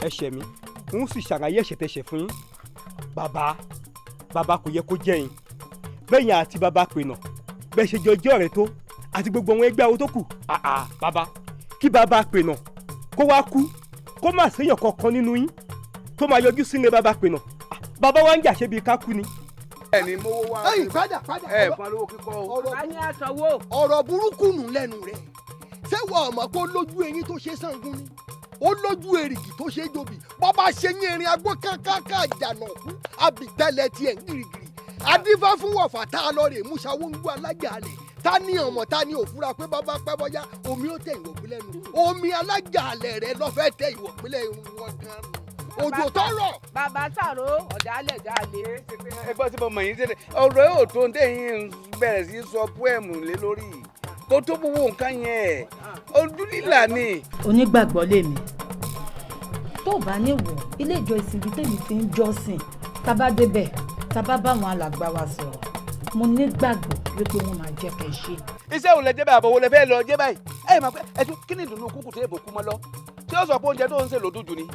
ẹ̀ṣẹ̀ mi n sì ṣàlàyé ẹ̀ṣẹ̀ tẹ̀ṣẹ̀ fún yín. bàbá kò yẹ kó jẹ́ yín bẹ́yìn àti bàbá pinnu bẹ́ẹ̀ ṣe jọ jẹ́ ọ̀rẹ́ tó àti gbogbo àwọn ẹgbẹ́ àwọn tó kù. bàbá kí bàbá pinnu kó wá kú kó má séèyàn kankan nínú yín tó máa yọjú sílé bàbá pinnu. bàbá wa ń jà ṣe bí ká kú ni. ẹni mo wá. ẹ̀yin padà. fún alówó kíkọ́ o. ọ̀rọ̀ burúkú nù lẹ́nu rẹ̀ ṣé wọ́n mọ̀ pé ó lójú eyín tó ṣe Ṣàngún ni ó lójú èrìgì tó ṣe jòbì bọ́bá ṣe yín erin agbó kákáká jànà kú àbítẹ́lẹ̀ tiẹ̀ ń gírígírí adífá fún wọ̀fà tá a lọ rè mú ṣàwọ́ngbó alájàalẹ̀ ta ni ọmọ ta ni òfúra pé bàbá pẹ́ bọ́yá omi ó tẹ̀ ìwọ̀pẹ́ lẹ́nu omi alájàalẹ̀ rẹ lọ́fẹ́ tẹ̀ ìwọ̀pẹ́ lẹ́nu wọn gan-an òjò tọrọ. bàbá sàrò ọ̀dàlẹ̀ jalè. ẹgbọ́n tí mo mọ̀ yín ṣẹlẹ̀ ọ̀rọ̀ yóò tó ń tẹ̀yìn bẹ̀rẹ̀ sí sọ pọ́ẹ̀mù lé lórí kó tó gbogbo nǹkan yẹn ojú lílà ni. onígbàgbọ́ lèmi tó bá ní wọ̀ ilé ìjọ ìsìnkú tèmi ti ń jọ́sìn tábà débẹ̀ tábà bá àwọn alàgbà wa sọ̀rọ̀ mo nígbàgbọ́ wípé wọ́n máa jẹ́ kẹ́ ṣe. iṣẹ́ òun lẹ jẹ́ báyìí àbọ̀wò lẹ fẹ́ lọ jẹ́ báyìí ẹ máa pẹ́ ẹtú kí ni ìdùnnú kúkú tó èbò kú mọ́ lọ tí ó sọ pé oúnjẹ tó ń ṣe lòdùn jù ni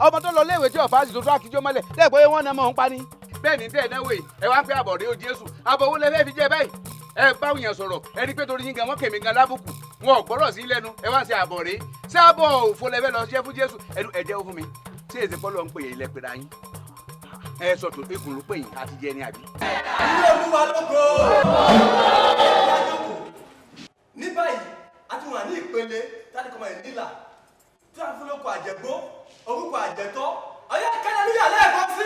ọmọ tó lọ léèwé tí ọ̀fà sì tó tó àkíjọ́ mọ́lẹ̀ lẹ́ẹ̀pẹ́ wọn náà mọ̀ ń pa ni. bẹ́ẹ̀ ni tẹ́ ẹ̀ náwó yìí ẹ wá pé àbọ̀rẹ́ o Jésù àbọ̀wò lẹ fẹ́ fi jẹ́ báyìí ẹ báwo yẹn sọ̀rọ̀ ẹ rí pé torí yín gan wọ́n kèmí gan lábùkù wọn ò gbọ́rọ̀ sí lẹ́nu ẹ wá ń ṣe àbọ̀rẹ́ ṣé àbọ̀ òfo lẹ fẹ́ lọ ṣẹ́ fún Jésù ẹ jẹ́ ó fún mi tí èsì pọ́lọ́ ń pè yẹn ilẹ̀ pera yín ẹ sọ tó ikùn ló pè yín àti jẹ ní àbí. ilé olúwa lógo ní báyìí a ti wà ní ìpele tádìkọ́mọ ìnílà tí a fún lóko àjẹgbó orúkọ àjẹtọ́ ọyá kẹ́lẹ́ níyà lẹ́ẹ̀kan sí.